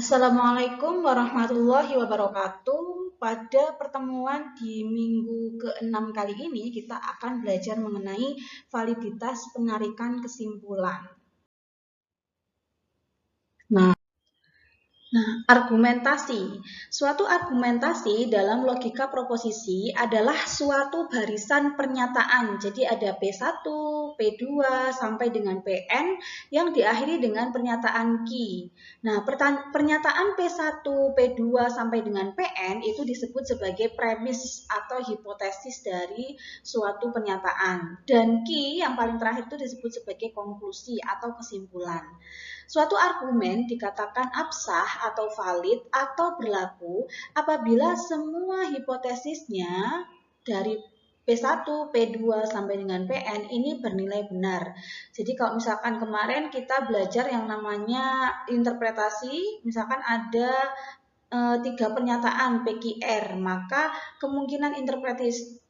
Assalamualaikum warahmatullahi wabarakatuh. Pada pertemuan di minggu ke-6 kali ini, kita akan belajar mengenai validitas penarikan kesimpulan. Argumentasi. Suatu argumentasi dalam logika proposisi adalah suatu barisan pernyataan. Jadi ada P1, P2 sampai dengan Pn yang diakhiri dengan pernyataan Q. Nah, pernyataan P1, P2 sampai dengan Pn itu disebut sebagai premis atau hipotesis dari suatu pernyataan. Dan Q yang paling terakhir itu disebut sebagai konklusi atau kesimpulan. Suatu argumen dikatakan absah atau valid atau berlaku apabila semua hipotesisnya dari P1, P2 sampai dengan Pn ini bernilai benar. Jadi kalau misalkan kemarin kita belajar yang namanya interpretasi, misalkan ada 3 pernyataan PQR, maka kemungkinan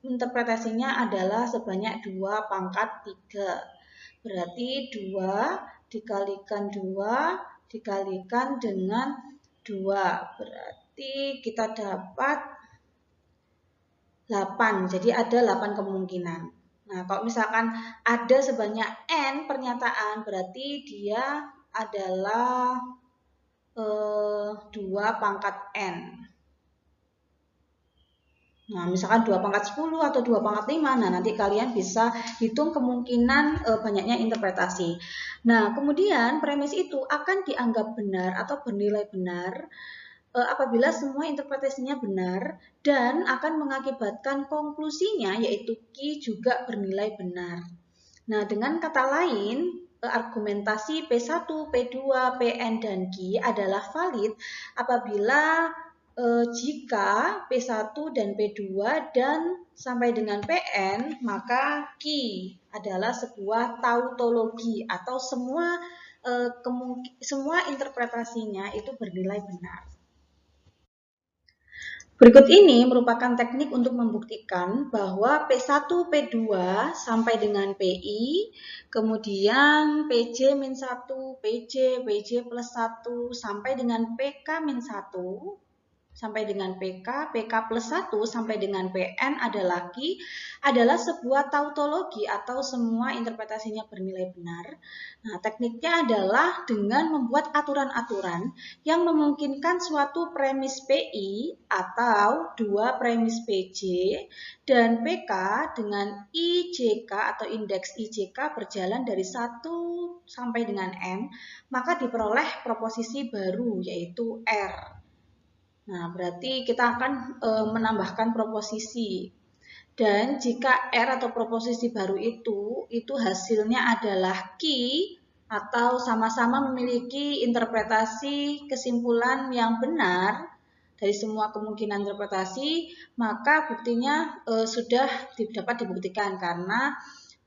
interpretasinya adalah sebanyak 2 pangkat 3. Berarti 2 dikalikan 2 dikalikan dengan 2. Berarti kita dapat 8. Jadi ada 8 kemungkinan. Nah, kalau misalkan ada sebanyak N pernyataan, berarti dia adalah 2 pangkat N. Nah, misalkan 2 pangkat 10 atau 2 pangkat 5, nah nanti kalian bisa hitung kemungkinan banyaknya interpretasi. Nah, kemudian premis itu akan dianggap benar atau bernilai benar apabila semua interpretasinya benar dan akan mengakibatkan konklusinya yaitu Q juga bernilai benar. Nah, dengan kata lain, argumentasi P1, P2, Pn, dan Q adalah valid apabila jika P1 dan P2 dan sampai dengan Pn, maka Q adalah sebuah tautologi atau semua interpretasinya itu bernilai benar. Berikut ini merupakan teknik untuk membuktikan bahwa P1, P2 sampai dengan PI, kemudian PJ-1, PJ, PJ plus 1 sampai dengan PK-1, sampai dengan PK, PK plus 1 sampai dengan PN adalah Q, adalah sebuah tautologi atau semua interpretasinya bernilai benar. Nah, tekniknya adalah dengan membuat aturan-aturan yang memungkinkan suatu premis PI atau dua premis PJ dan PK dengan IJK atau indeks IJK berjalan dari 1 sampai dengan N, maka diperoleh proposisi baru yaitu R. Nah, berarti kita akan menambahkan proposisi. Dan jika R atau proposisi baru itu hasilnya adalah Q atau sama-sama memiliki interpretasi kesimpulan yang benar dari semua kemungkinan interpretasi, maka buktinya sudah dapat dibuktikan karena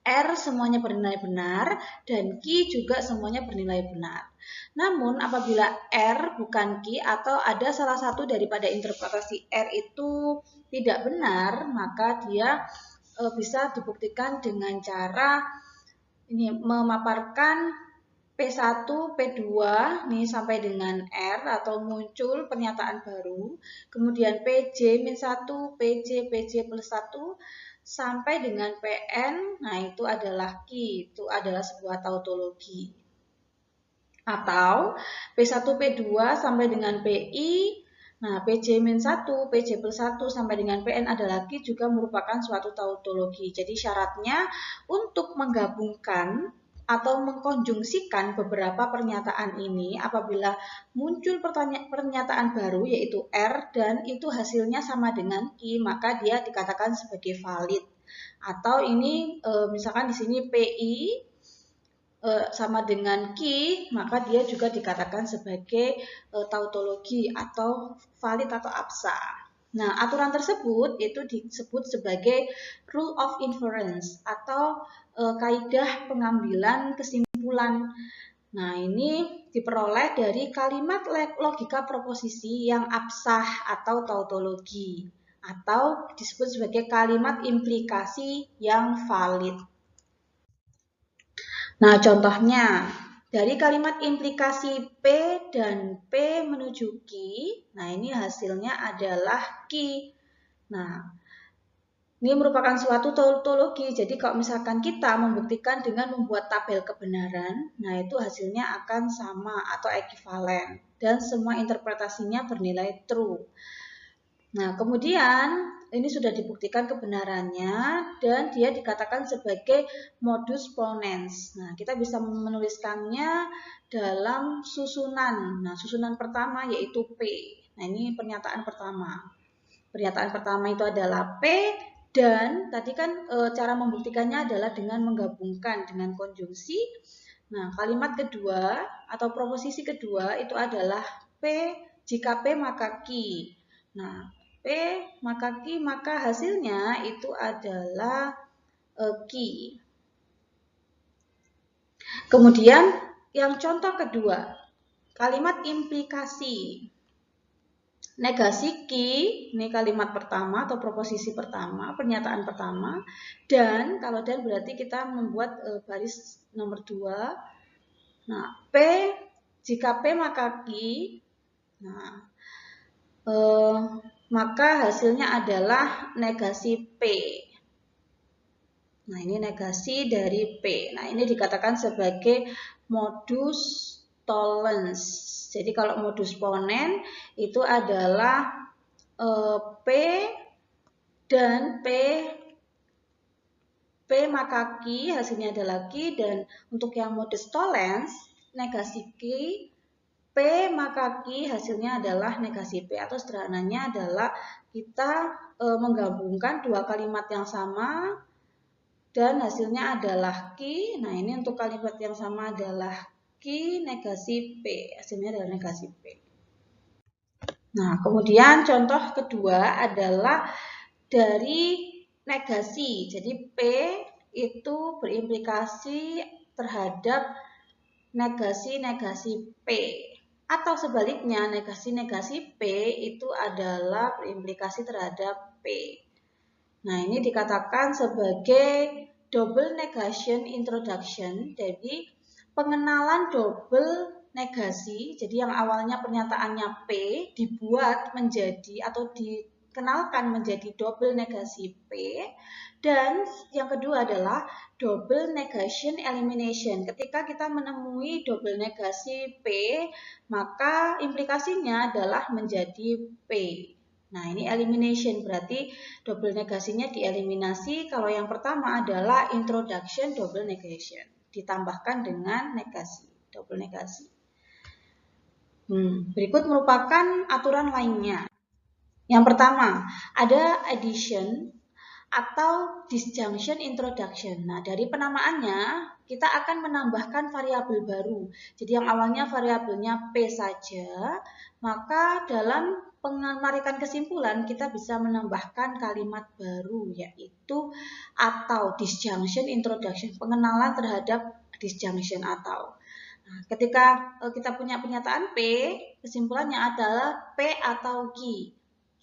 R semuanya bernilai benar dan Q juga semuanya bernilai benar. Namun apabila R bukan Q atau ada salah satu daripada interpretasi R itu tidak benar, maka dia bisa dibuktikan dengan cara ini memaparkan P1, P2 nih sampai dengan R atau muncul pernyataan baru, kemudian PJ-1, PJ, PJ plus 1 sampai dengan Pn, nah itu adalah Q, itu adalah sebuah tautologi. Atau P1, P2 sampai dengan PI, nah PJ-1, PJ plus 1 sampai dengan Pn adalah Q juga merupakan suatu tautologi. Jadi syaratnya untuk menggabungkan atau mengkonjungsikan beberapa pernyataan ini apabila muncul pernyataan baru yaitu R dan itu hasilnya sama dengan Q, maka dia dikatakan sebagai valid. Atau ini misalkan di sini PI sama dengan Q, maka dia juga dikatakan sebagai tautologi atau valid atau absah. Nah, aturan tersebut itu disebut sebagai rule of inference atau kaidah pengambilan kesimpulan. Nah, ini diperoleh dari kalimat logika proposisi yang absah atau tautologi atau disebut sebagai kalimat implikasi yang valid. Nah, contohnya Dari kalimat implikasi P dan P menuju Q, nah ini hasilnya adalah Q. Nah, ini merupakan suatu tautologi. Jadi kalau misalkan kita membuktikan dengan membuat tabel kebenaran, nah itu hasilnya akan sama atau ekivalen. Dan semua interpretasinya bernilai true. Nah, kemudian ini sudah dibuktikan kebenarannya dan dia dikatakan sebagai modus ponens. Nah, kita bisa menuliskannya dalam susunan. Nah, susunan pertama yaitu P. Nah, ini pernyataan pertama. Pernyataan pertama itu adalah P dan tadi kan cara membuktikannya adalah dengan menggabungkan dengan konjungsi. Nah, kalimat kedua atau proposisi kedua itu adalah P, jika P maka Q. Nah, P maka Q, maka hasilnya itu adalah Q. Kemudian yang contoh kedua, kalimat implikasi. Negasi Q, ini kalimat pertama atau proposisi pertama, pernyataan pertama. Dan kalau dan berarti kita membuat baris nomor 2. Nah, P, jika P maka Q. Nah, maka hasilnya adalah negasi P. Nah, ini negasi dari P. Nah, ini dikatakan sebagai modus tollens. Jadi kalau modus ponen itu adalah P dan P maka Q hasilnya adalah Q, dan untuk yang modus tollens negasi Q, P maka Q hasilnya adalah negasi P, atau sederhananya adalah kita menggabungkan dua kalimat yang sama dan hasilnya adalah Q. Nah, ini untuk kalimat yang sama adalah Q negasi P, hasilnya adalah negasi P. Nah, kemudian contoh kedua adalah dari negasi. Jadi P itu berimplikasi terhadap negasi-negasi P. Atau sebaliknya, negasi-negasi P itu adalah berimplikasi terhadap P. Nah, ini dikatakan sebagai double negation introduction. Jadi pengenalan double negasi, jadi yang awalnya pernyataannya P dibuat menjadi atau dikenalkan menjadi double negasi P. Dan yang kedua adalah double negation elimination. Ketika kita menemui double negasi P, maka implikasinya adalah menjadi P. Nah, ini elimination, berarti double negasinya dieliminasi. Kalau yang pertama adalah introduction double negation, ditambahkan dengan negasi, double negasi. Berikut merupakan aturan lainnya. Yang pertama, ada addition atau disjunction introduction. Nah, dari penamaannya, kita akan menambahkan variabel baru. Jadi yang awalnya variabelnya P saja, maka dalam pengemarikan kesimpulan kita bisa menambahkan kalimat baru, yaitu atau disjunction introduction, pengenalan terhadap disjunction atau. Nah, ketika kita punya pernyataan P, kesimpulannya adalah P atau Q.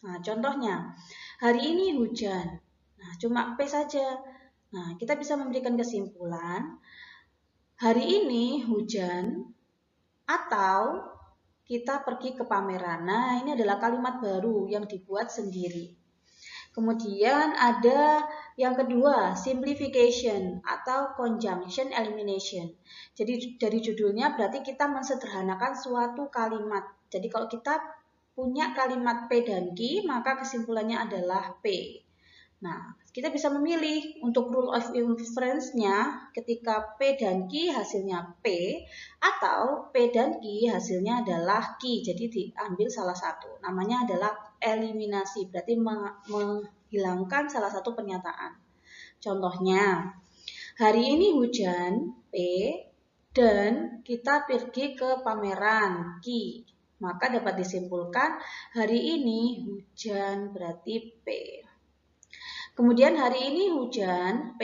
Nah, contohnya, hari ini hujan. Nah, cuma P saja. Nah, kita bisa memberikan kesimpulan, hari ini hujan atau kita pergi ke pameran. Nah, ini adalah kalimat baru yang dibuat sendiri. Kemudian ada yang kedua, simplification atau conjunction elimination. Jadi dari judulnya berarti kita mensederhanakan suatu kalimat. Jadi kalau kita punya kalimat P dan Q, maka kesimpulannya adalah P. Nah, kita bisa memilih untuk rule of inference-nya ketika P dan Q hasilnya P, atau P dan Q hasilnya adalah Q. Jadi diambil salah satu. Namanya adalah eliminasi, berarti menghilangkan salah satu pernyataan. Contohnya, hari ini hujan P dan kita pergi ke pameran Q. Maka dapat disimpulkan hari ini hujan berarti P. Kemudian hari ini hujan P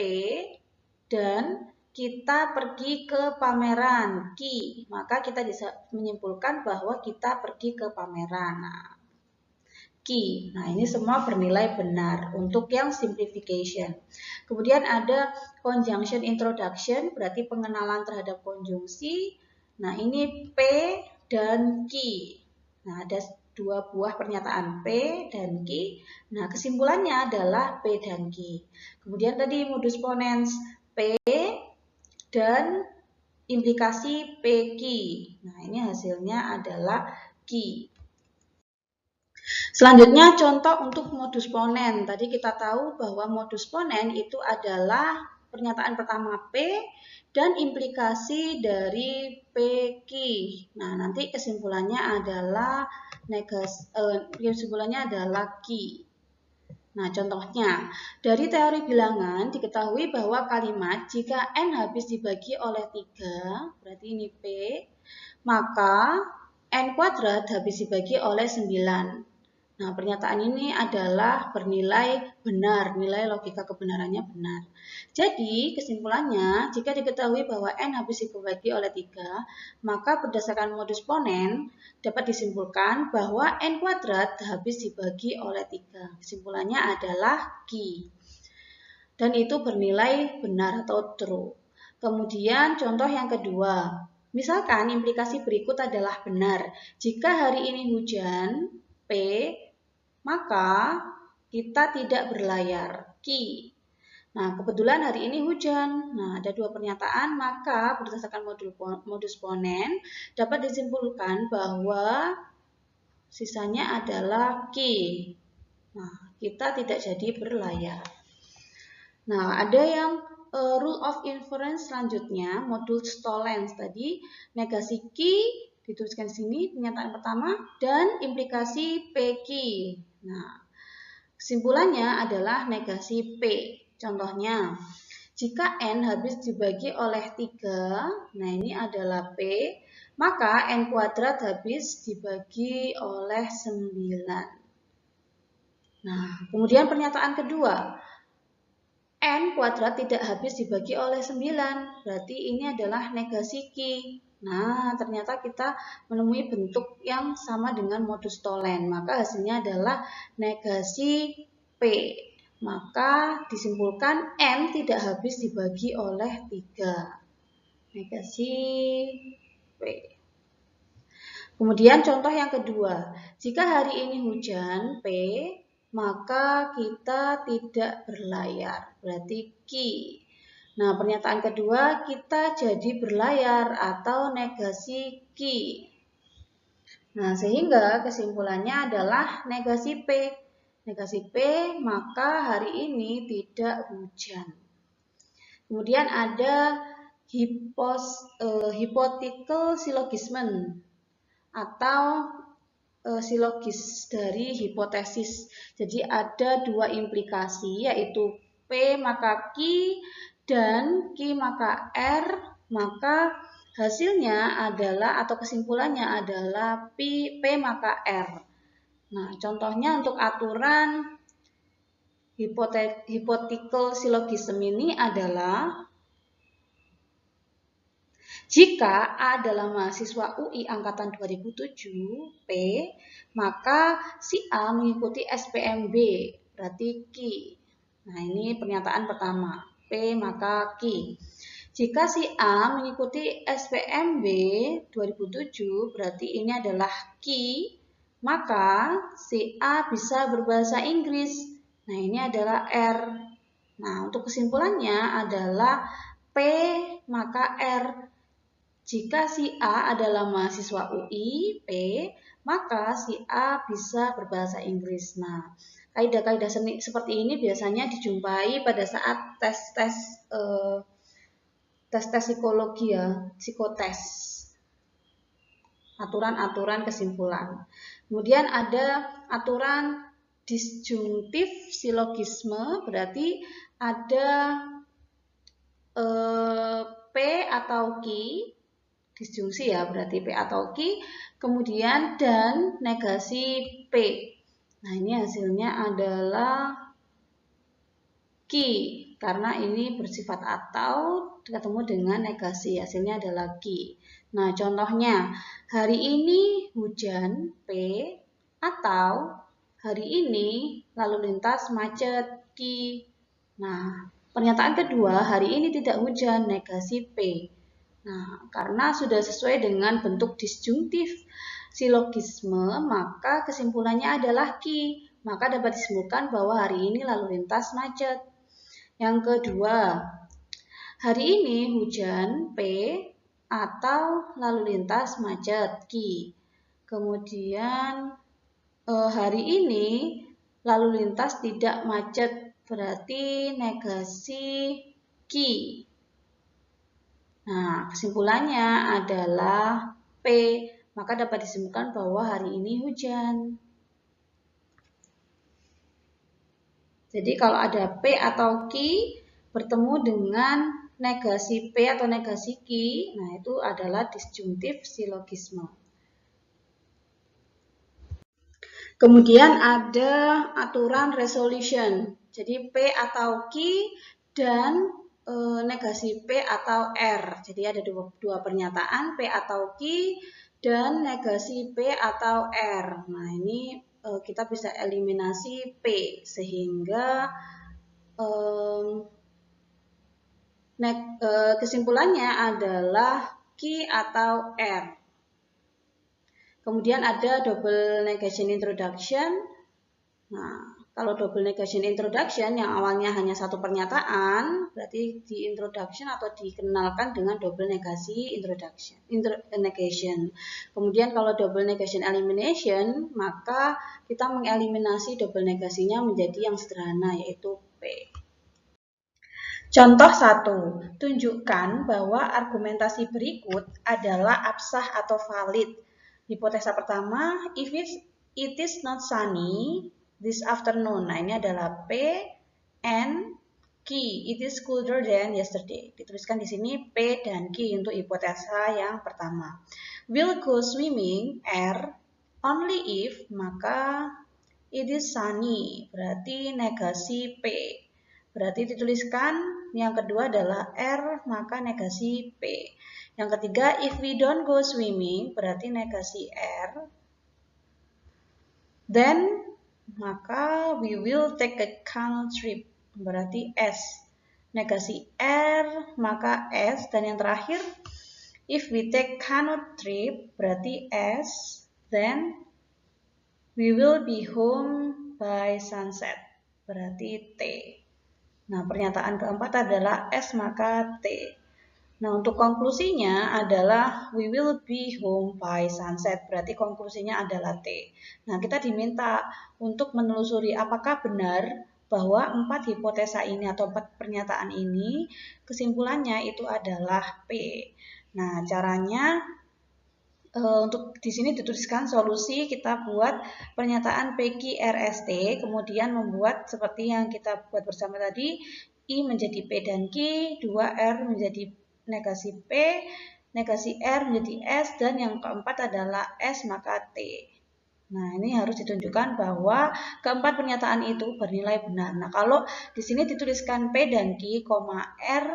dan kita pergi ke pameran Q. Maka kita bisa menyimpulkan bahwa kita pergi ke pameran Q. Nah, ini semua bernilai benar untuk yang simplification. Kemudian ada conjunction introduction, berarti pengenalan terhadap konjungsi. Nah, ini P dan Q. Nah, ada dua buah pernyataan P dan Q. Nah, kesimpulannya adalah P dan Q. Kemudian tadi modus ponens P dan implikasi PQ. Nah, ini hasilnya adalah Q. Selanjutnya contoh untuk modus ponen. Tadi kita tahu bahwa modus ponen itu adalah pernyataan pertama P dan implikasi dari PQ. Nah, nanti kesimpulannya adalah Q. Nah, contohnya, dari teori bilangan diketahui bahwa kalimat jika N habis dibagi oleh 3, berarti ini P, maka N kuadrat habis dibagi oleh 9. Nah, pernyataan ini adalah bernilai benar, nilai logika kebenarannya benar. Jadi, kesimpulannya, jika diketahui bahwa N habis dibagi oleh 3, maka berdasarkan modus ponen, dapat disimpulkan bahwa N kuadrat habis dibagi oleh 3. Kesimpulannya adalah Q. Dan itu bernilai benar atau true. Kemudian, contoh yang kedua. Misalkan implikasi berikut adalah benar. Jika hari ini hujan, P, maka kita tidak berlayar, Q. Nah, kebetulan hari ini hujan. Nah, ada dua pernyataan, maka berdasarkan modus ponen dapat disimpulkan bahwa sisanya adalah Q. Nah, kita tidak jadi berlayar. Nah, ada yang rule of inference selanjutnya, modus tollens tadi, negasi Q dituliskan di sini pernyataan pertama dan implikasi PQ. Nah, kesimpulannya adalah negasi P. Contohnya, jika N habis dibagi oleh 3, nah ini adalah P, maka N kuadrat habis dibagi oleh 9. Nah, kemudian pernyataan kedua, N kuadrat tidak habis dibagi oleh 9, berarti ini adalah negasi Q. Nah, ternyata kita menemui bentuk yang sama dengan modus tollens, maka hasilnya adalah negasi P. Maka disimpulkan N tidak habis dibagi oleh 3. Negasi P. Kemudian contoh yang kedua, jika hari ini hujan P, maka kita tidak berlayar, berarti Q. Nah, pernyataan kedua, kita jadi berlayar atau negasi Q. Nah, sehingga kesimpulannya adalah negasi P. Negasi P, maka hari ini tidak hujan. Kemudian ada hypothetical syllogism atau silogis dari hipotesis. Jadi ada dua implikasi, yaitu P maka Q dan Q maka R, maka hasilnya adalah atau kesimpulannya adalah P maka R. Nah, contohnya untuk aturan hypothetical syllogism ini adalah jika A adalah mahasiswa UI angkatan 2007, P, maka si A mengikuti SPMB, berarti Q. Nah, ini pernyataan pertama, P maka Q. Jika si A mengikuti SPMB 2007, berarti ini adalah Q, maka si A bisa berbahasa Inggris. Nah, ini adalah R. Nah, untuk kesimpulannya adalah P maka R. Jika si A adalah mahasiswa UI, P, maka si A bisa berbahasa Inggris. Nah, kaidah-kaidah seperti ini biasanya dijumpai pada saat tes-tes psikologi ya, psikotes. Aturan-aturan kesimpulan. Kemudian ada aturan disjunktif silogisme, berarti ada P atau Q, disjungsi ya, berarti P atau Q, kemudian dan negasi P. Nah, ini hasilnya adalah Q, karena ini bersifat atau ketemu dengan negasi, hasilnya adalah Q. Nah, contohnya, hari ini hujan P, atau hari ini lalu lintas macet Q. Nah, pernyataan kedua, hari ini tidak hujan, negasi P. Nah, karena sudah sesuai dengan bentuk disjungtif silogisme, maka kesimpulannya adalah ki. Maka dapat disimpulkan bahwa hari ini lalu lintas macet. Yang kedua, hari ini hujan P atau lalu lintas macet Q. Kemudian hari ini lalu lintas tidak macet, berarti negasi Q. Nah, kesimpulannya adalah P, maka dapat disimpulkan bahwa hari ini hujan. Jadi kalau ada P atau Q bertemu dengan negasi P atau negasi Q, nah itu adalah disjungtif silogisme. Kemudian ada aturan resolution. Jadi P atau Q dan negasi P atau R. Jadi ada dua pernyataan P atau Q dan negasi P atau R. Nah ini kita bisa eliminasi P sehingga kesimpulannya adalah Q atau R. Kemudian ada double negation introduction. Nah, kalau double negation introduction yang awalnya hanya satu pernyataan, berarti di introduction atau dikenalkan dengan double negasi negation. Kemudian kalau double negation elimination, maka kita mengeliminasi double negasinya menjadi yang sederhana, yaitu P. Contoh 1. Tunjukkan bahwa argumentasi berikut adalah absah atau valid. Hipotesa pertama, if it is not sunny this afternoon. Nah, ini adalah P and Q. It is colder than yesterday. Dituliskan di sini P dan Q untuk hipotesa yang pertama. Will go swimming R only if, maka it is sunny. Berarti negasi P. Berarti dituliskan yang kedua adalah R, maka negasi P. Yang ketiga, if we don't go swimming, berarti negasi R. Then, maka we will take a canoe trip, berarti S. Negasi R, maka S. Dan yang terakhir, if we take canoe trip, berarti S. Then, we will be home by sunset, berarti T. Nah, pernyataan keempat adalah S, maka T. Nah, untuk konklusinya adalah we will be home by sunset. Berarti konklusinya adalah T. Nah, kita diminta untuk menelusuri apakah benar bahwa 4 hipotesa ini atau 4 pernyataan ini kesimpulannya itu adalah P. Nah, caranya untuk di sini dituliskan solusi, kita buat pernyataan PQRST, kemudian membuat seperti yang kita buat bersama tadi, I menjadi P dan Q, 2R menjadi negasi P, negasi R menjadi S, dan yang keempat adalah S maka T. Nah, ini harus ditunjukkan bahwa keempat pernyataan itu bernilai benar. Nah, kalau di sini dituliskan P dan Q, R,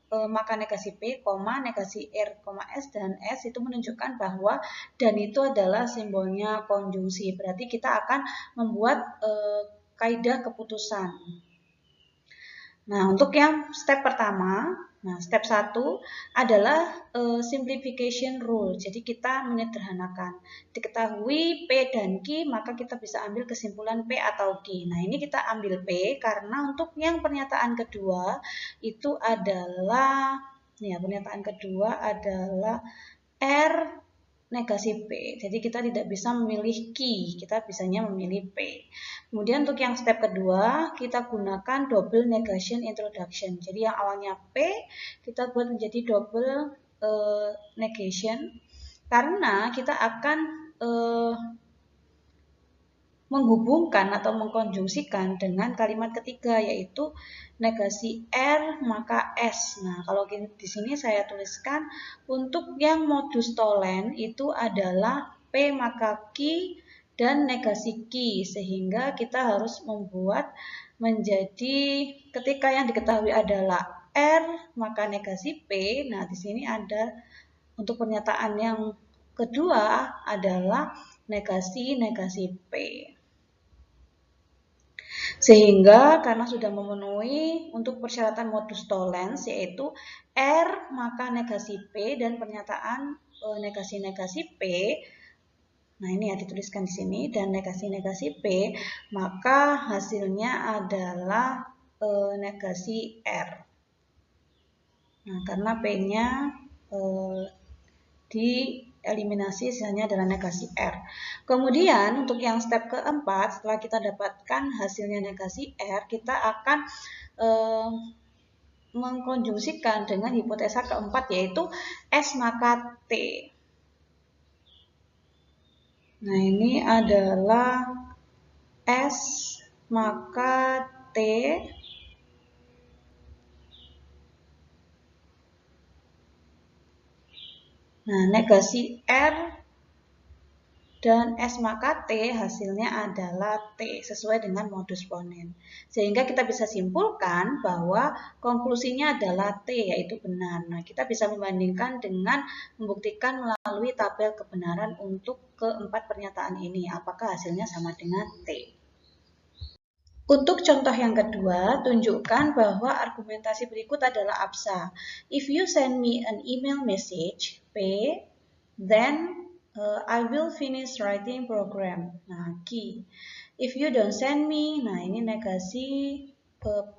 maka negasi P, negasi R, S, dan S itu menunjukkan bahwa dan itu adalah simbolnya konjungsi. Berarti kita akan membuat kaidah keputusan. Nah, untuk yang step pertama, step 1 adalah simplification rule. Jadi kita menyederhanakan. Diketahui P dan Q, maka kita bisa ambil kesimpulan P atau Q. Nah, ini kita ambil P karena untuk yang pernyataan kedua itu adalah, pernyataan kedua adalah R negasi P. Jadi kita tidak bisa memilih Q, kita bisanya memilih P. Kemudian untuk yang step kedua, kita gunakan double negation introduction. Jadi yang awalnya P, kita buat menjadi double negation. Karena kita akan menghubungkan atau mengkonjungsikan dengan kalimat ketiga, yaitu negasi R maka S. Nah, kalau di sini saya tuliskan untuk yang modus tollens itu adalah P maka Q dan negasi Q, sehingga kita harus membuat menjadi ketika yang diketahui adalah R maka negasi P. Nah, di sini ada untuk pernyataan yang kedua adalah negasi P. Sehingga karena sudah memenuhi untuk persyaratan modus tollens yaitu R maka negasi P dan pernyataan negasi-negasi P. Nah, ini ya dituliskan di sini dan negasi-negasi P, maka hasilnya adalah negasi R. Nah, karena P-nya dieliminasi, hasilnya adalah negasi R. Kemudian untuk yang step keempat, setelah kita dapatkan hasilnya negasi R, kita akan mengkonjungsikan dengan hipotesa keempat yaitu S maka T. Nah, ini adalah S maka T nah, negasi R dan S maka T hasilnya adalah T sesuai dengan modus ponen. Sehingga kita bisa simpulkan bahwa konklusinya adalah T yaitu benar. Nah, kita bisa membandingkan dengan membuktikan melalui tabel kebenaran untuk keempat pernyataan ini. Apakah hasilnya sama dengan T? Untuk contoh yang kedua, tunjukkan bahwa argumentasi berikut adalah absa. If you send me an email message, P, then I will finish writing program. Nah, key. If you don't send me, nah ini negasi P,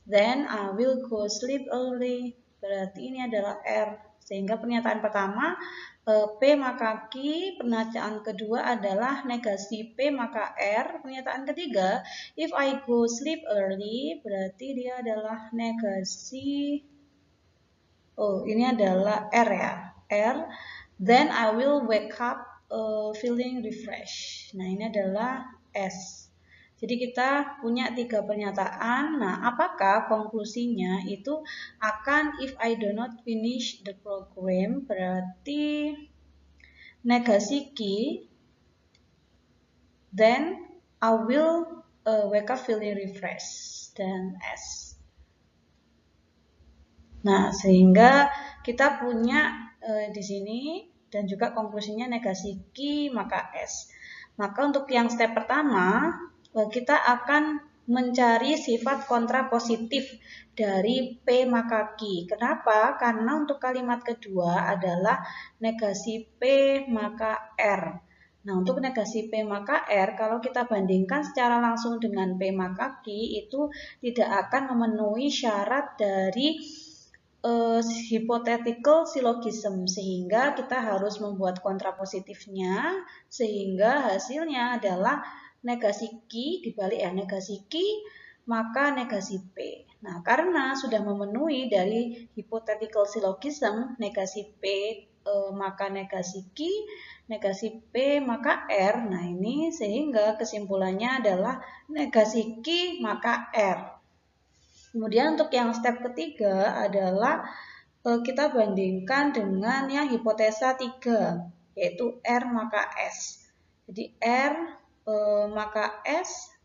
then I will go sleep early. Berarti ini adalah R. Sehingga pernyataan pertama P maka Q, pernyataan kedua adalah negasi P maka R. Pernyataan ketiga, if I go sleep early, berarti dia adalah negasi, oh ini adalah R ya, R. Then I will wake up feeling refreshed. Nah, ini adalah S. Jadi kita punya 3 pernyataan. Nah, apakah konklusinya itu akan if I do not finish the program, berarti negasi key, then I will wake up feeling refreshed, dan S. Nah, sehingga kita punya di sini dan juga konklusinya negasi Q maka S. Maka untuk yang step pertama, kita akan mencari sifat kontrapositif dari P maka Q. Kenapa? Karena untuk kalimat kedua adalah negasi P maka R. Nah, untuk negasi P maka R, kalau kita bandingkan secara langsung dengan P maka Q, itu tidak akan memenuhi syarat dari hypothetical syllogism, sehingga kita harus membuat kontrapositifnya sehingga hasilnya adalah negasi Q dibalik ya negasi Q maka negasi P. Nah, karena sudah memenuhi dari hypothetical syllogism negasi P maka negasi Q, negasi P maka R. Nah, ini sehingga kesimpulannya adalah negasi Q maka R. Kemudian untuk yang step ketiga adalah kita bandingkan dengan yang hipotesa 3, yaitu R maka S. Jadi R maka S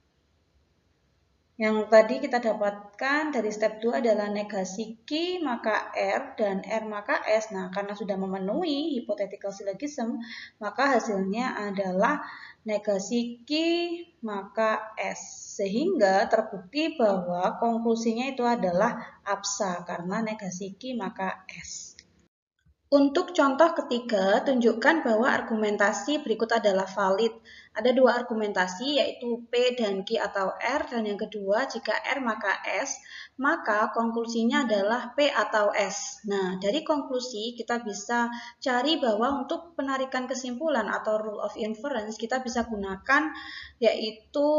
yang tadi kita dapatkan dari step 2 adalah negasi Q maka R dan R maka S. Nah, karena sudah memenuhi hypothetical syllogism, maka hasilnya adalah negasi Q maka S. Sehingga terbukti bahwa konklusinya itu adalah absa karena negasi Q maka S. Untuk contoh ketiga, tunjukkan bahwa argumentasi berikut adalah valid. Ada 2 argumentasi yaitu P dan Q atau R, dan yang kedua jika R maka S, maka konklusinya adalah P atau S. Nah, dari konklusi kita bisa cari bahwa untuk penarikan kesimpulan atau rule of inference kita bisa gunakan yaitu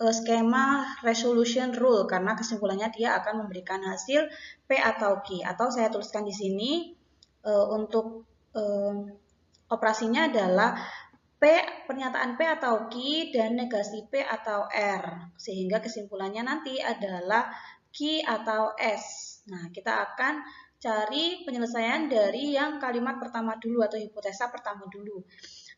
skema resolution rule karena kesimpulannya dia akan memberikan hasil P atau Q. Atau saya tuliskan di sini untuk operasinya adalah pernyataan P atau Q dan negasi P atau R, sehingga kesimpulannya nanti adalah Q atau S. Nah, kita akan cari penyelesaian dari yang kalimat pertama dulu atau hipotesa pertama dulu.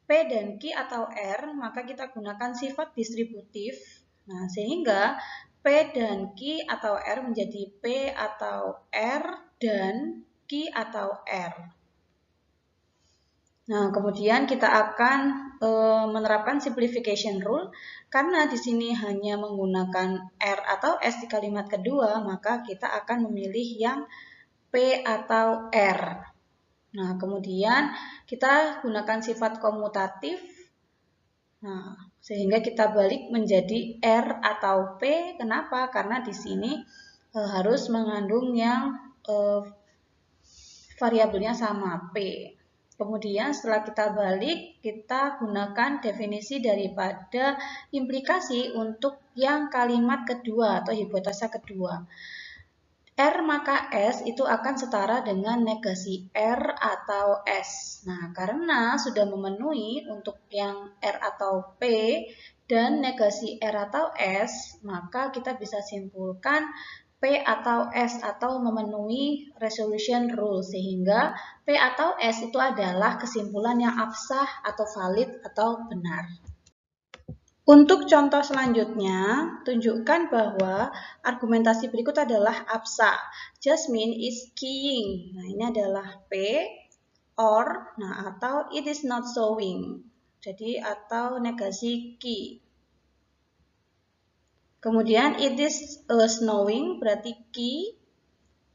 P dan Q atau R, maka kita gunakan sifat distributif. Nah, sehingga P dan Q atau R menjadi P atau R dan Q atau R. Nah, kemudian kita akan menerapkan simplification rule, karena di sini hanya menggunakan R atau S di kalimat kedua, maka kita akan memilih yang P atau R. Nah, kemudian kita gunakan sifat komutatif, nah, sehingga kita balik menjadi R atau P. Kenapa? Karena di sini harus mengandung yang variabelnya sama, P. Kemudian setelah kita balik, kita gunakan definisi daripada implikasi untuk yang kalimat kedua atau hipotesa kedua. R maka S itu akan setara dengan negasi R atau S. Nah, karena sudah memenuhi untuk yang R atau P dan negasi R atau S, maka kita bisa simpulkan P atau S atau memenuhi resolution rule, sehingga P atau S itu adalah kesimpulan yang absah atau valid atau benar. Untuk contoh selanjutnya, tunjukkan bahwa argumentasi berikut adalah absah. Jasmine is skiing. Nah, ini adalah P, or, nah, atau it is not showing. Jadi, atau negasi ki. Kemudian, it is snowing, berarti ki,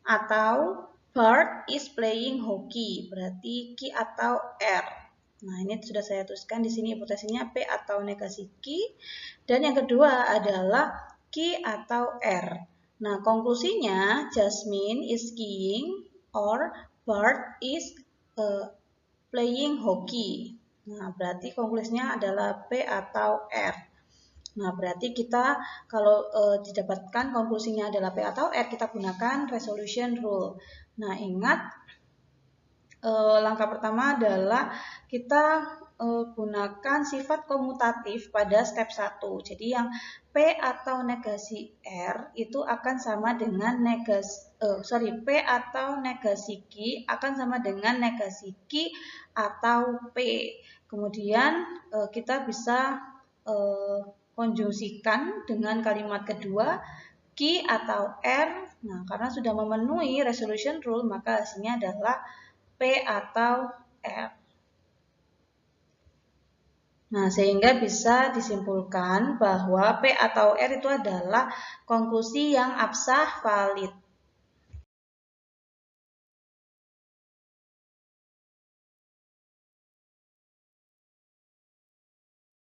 atau Bart is playing hockey, berarti ki atau R. Nah, ini sudah saya tuliskan di sini hipotesisnya P atau negasi ki. Dan yang kedua adalah ki atau R. Nah, konklusinya Jasmine is skiing or Bart is playing hockey. Nah, berarti konklusinya adalah P atau R. Nah, berarti kita kalau didapatkan konklusinya adalah P atau R, kita gunakan resolution rule. Nah, ingat langkah pertama adalah kita gunakan sifat komutatif pada step 1. Jadi yang P atau negasi R itu akan sama dengan P atau negasi Ki akan sama dengan negasi Ki atau P. Kemudian kita bisa konjungsikan dengan kalimat kedua Ki atau R. Nah, karena sudah memenuhi resolution rule, maka hasilnya adalah P atau R. Nah, sehingga bisa disimpulkan bahwa P atau R itu adalah konklusi yang absah valid.